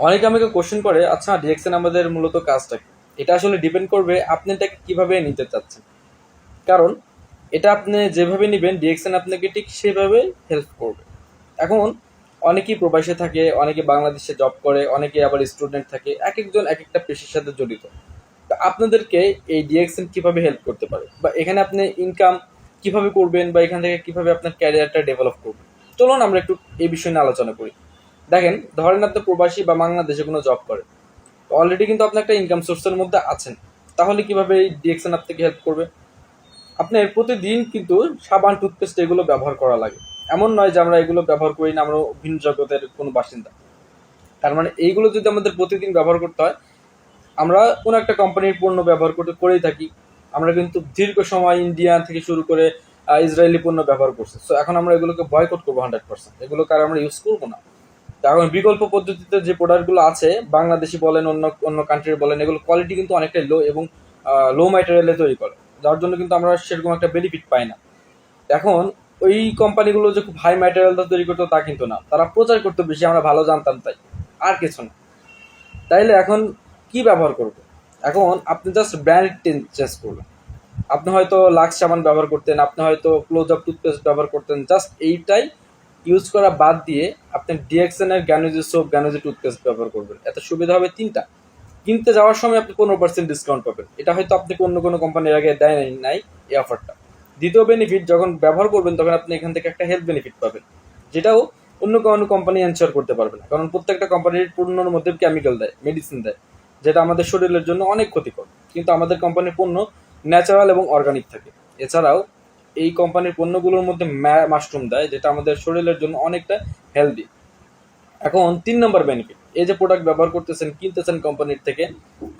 অনেকে আমাকে কোশ্চেন করে, আচ্ছা ডিএক্সএন আমাদের মূলত কাজটা কি? এটা আসলে ডিপেন্ড করবে আপনি এটাকে কিভাবে নিতে চাচ্ছেন। কারণ এটা আপনি যেভাবে নেবেন ডিএক্সএন আপনাকে ঠিক সেভাবে হেল্প করবে। এখন অনেকেই প্রবাসে থাকে, অনেকে বাংলাদেশে জব করে, অনেকে আবার স্টুডেন্ট থাকে, এক একজন এক একটা পেশার সাথে জড়িত। তো আপনাদেরকে এই ডিএক্সএন কিভাবে হেল্প করতে পারে, বা এখানে আপনি ইনকাম কিভাবে করবেন, বা এখান থেকে কিভাবে আপনার ক্যারিয়ারটা ডেভেলপ করবেন, চলুন আমরা একটু এই বিষয় নিয়ে আলোচনা করি। দেখেন, ধরেন আপনি প্রবাসী বা বাংলাদেশে কোনো জব করেন, অলরেডি কিন্তু আপনি একটা ইনকাম সোর্সের মধ্যে আছেন। তাহলে কিভাবে এই ডিএক্সএন আপনাকে হেল্প করবে? আপনার প্রতিদিন কিন্তু সাবান, টুথপেস্ট এগুলো ব্যবহার করা লাগে। এমন নয় যে আমরা এগুলো ব্যবহার করি না, আমরা ভিন্ন জগতের কোনো বাসিন্দা। তার মানে এইগুলো যদি আমাদের প্রতিদিন ব্যবহার করতে হয়, আমরা কোনো একটা কোম্পানির পণ্য ব্যবহার করেই থাকি। আমরা কিন্তু দীর্ঘ সময় ইন্ডিয়া থেকে শুরু করে ইসরায়েলি পণ্য ব্যবহার করছি। সো এখন আমরা এগুলোকে বয়কট করবো 100%, এগুলোকে আর আমরা ইউজ করবো না। এখন বিকল্প পদ্ধতিতে যে প্রোডাক্টগুলো আছে, বাংলাদেশি বলেন অন্য অন্য কান্ট্রির বলেন, এগুলো কোয়ালিটি কিন্তু অনেকটাই লো এবং লো ম্যাটেরিয়ালে তৈরি করে, যার জন্য কিন্তু আমরা সেরকম একটা বেনিফিট পাই না। এখন ওই কোম্পানিগুলো যে খুব হাই ম্যাটেরিয়াল তৈরি করতো তা কিন্তু না, তারা প্রচার করতে বেশি, আমরা ভালো জানতাম তাই, আর কিছু না। তাইলে এখন কি ব্যবহার করবো? এখন আপনি জাস্ট ব্র্যান্ড চেঞ্জ করবেন। আপনি হয়তো লাক্স সাবান ব্যবহার করতেন, আপনি হয়তো ক্লোজ আপ টুথপেস্ট ব্যবহার করতেন, জাস্ট এইটাই ইউজ করা বাদ দিয়ে আপনি ডিএক্সএন এর গ্যানোজি সোপ, গ্যানোজি টুথপেস্ট ব্যবহার করবেন। এত সুবিধা হবে তিনটা। কিনতে যাওয়ার সময় আপনি 15% ডিসকাউন্ট পাবেন, এটা হয়তো আপনাকে অন্য কোনো কোম্পানির আগে দেয় নাই এই অফারটা। দ্বিতীয় বেনিফিট, যখন ব্যবহার করবেন তখন আপনি এখান থেকে একটা হেলথ বেনিফিট পাবেন, যেটাও অন্য কোনো কোম্পানি এনশিওর করতে পারবে না। কারণ প্রত্যেকটা কোম্পানির পণ্যের মধ্যে কেমিক্যাল দেয়, মেডিসিন দেয়, যেটা আমাদের শরীরের জন্য অনেক ক্ষতিকর। কিন্তু আমাদের কোম্পানির পণ্য ন্যাচারাল এবং অর্গানিক থাকে। এছাড়াও এই কোম্পানির পণ্যগুলোর মধ্যে মাশরুম দেয়, যেটা আমাদের শরীরের জন্য অনেকটা হেলদি। এখন 3 নম্বর বেনিফিট, এই যে প্রোডাক্ট ব্যবহার করতেছেন, কিনতেছেন কোম্পানির থেকে,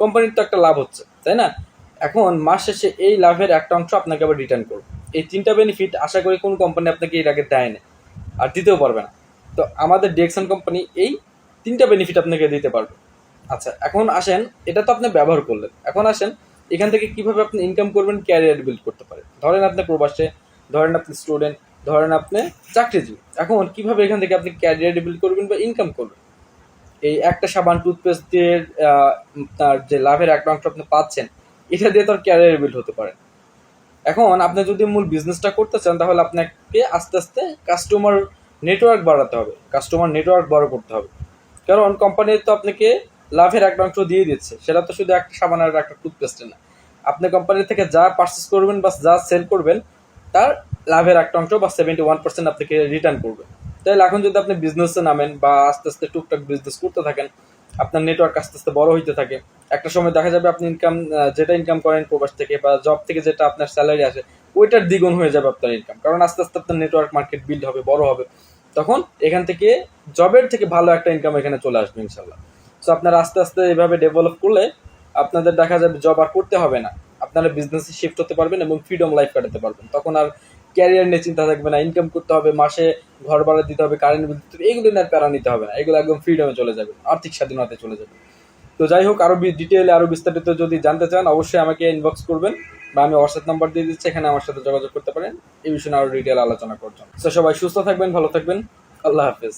কোম্পানির তো একটা লাভ হচ্ছে, তাই না? এখন মাস শেষে এই লাভের একটা অংশ আপনাকে আবার রিটার্ন করবে। এই 3টা বেনিফিট আশা করি কোন কোম্পানি আপনাকে এর আগে দেয় না, আর দিতেও পারবে না। তো আমাদের ডিএক্সএন কোম্পানি এই 3টা বেনিফিট আপনাকে দিতে পারবে। আচ্ছা, এখন আসেন, এটা তো আপনি ব্যবহার করলেন, এখন আসেন এখান থেকে কিভাবে আপনি ইনকাম করবেন, ক্যারিয়ার বিল্ড করতে পারেন। ধরেন আপনি প্রবাসে, ধরেন আপনি স্টুডেন্ট, ধরেন আপনি চাকরিজীবী। এখন কিভাবে এখান থেকে আপনি ক্যারিয়ার বিল্ড করবেন বা ইনকাম করবেন? এই একটা সাবান, টুথপেস্ট দিয়ে তার যে লাভের একটা অংশ আপনি পাচ্ছেন, এটা দিয়ে তার ক্যারিয়ার বিল্ড হতে পারে। এখন আপনি যদি মূল বিজনেসটা করতে চান, তাহলে আপনাকে আস্তে আস্তে কাস্টমার নেটওয়ার্ক বাড়াতে হবে, কাস্টমার নেটওয়ার্ক বড় করতে হবে। কারণ কোম্পানি তো আপনাকে লাভের একটা অংশ দিয়ে দিচ্ছে, সেটা তো শুধু একটা সাবান আর একটা টুথপেস্টে না। আপনি কোম্পানি থেকে যা পারচেস করবেন বা যা সেল করবেন, তার লাভের একটা অংশ বা 71% আপনাকে রিটার্ন করবে। তাহলে এখন যদি আপনি বিজনেসে নামেন বা আস্তে আস্তে টুকটাক বিজনেস করতে থাকেন, আপনার নেটওয়ার্ক আস্তে আস্তে বড় হইতে থাকে, একটা সময় দেখা যাবে আপনি ইনকাম, যেটা ইনকাম করেন প্রবাস থেকে বা জব থেকে, যেটা আপনার স্যালারি আসে, ওইটার দ্বিগুণ হয়ে যাবে আপনার ইনকাম। কারণ আস্তে আস্তে আপনার নেটওয়ার্ক মার্কেট বিল্ড হবে, বড় হবে। তখন এখান থেকে জবের থেকে ভালো একটা ইনকাম এখানে চলে আসবে ইনশাল্লাহ। সো আপনারা আস্তে আস্তে এইভাবে ডেভেলপ করলে আপনাদের দেখা যাবে জব আর করতে হবে না, আপনারা বিজনেসে শিফট হতে পারবেন এবং ফ্রিডম লাইফ কাটাতে পারবেন। তখন আর ক্যারিয়ার নিয়ে চিন্তা থাকবে না, ইনকাম করতে হবে, মাসে ঘর ভাড়া দিতে হবে, কারেন্ট বিল দিতে হবে, এগুলো নিয়ে প্যারা নিতে হবে না। এগুলো একদম ফ্রিডমে চলে যাবে, আর্থিক স্বাধীনতায় চলে যাবে। তো যাই হোক, আরো ডিটেইলে আরো বিস্তারিত যদি জানতে চান, অবশ্যই আমাকে ইনবক্স করবেন, বা আমি হোয়াটসঅ্যাপ নাম্বার দিয়ে দিচ্ছি, এখানে আমার সাথে যোগাযোগ করতে পারেন এই বিষয়ে আরো ডিটেইল আলোচনা করার জন্য। তো সবাই সুস্থ থাকবেন, ভালো থাকবেন, আল্লাহ হাফেজ।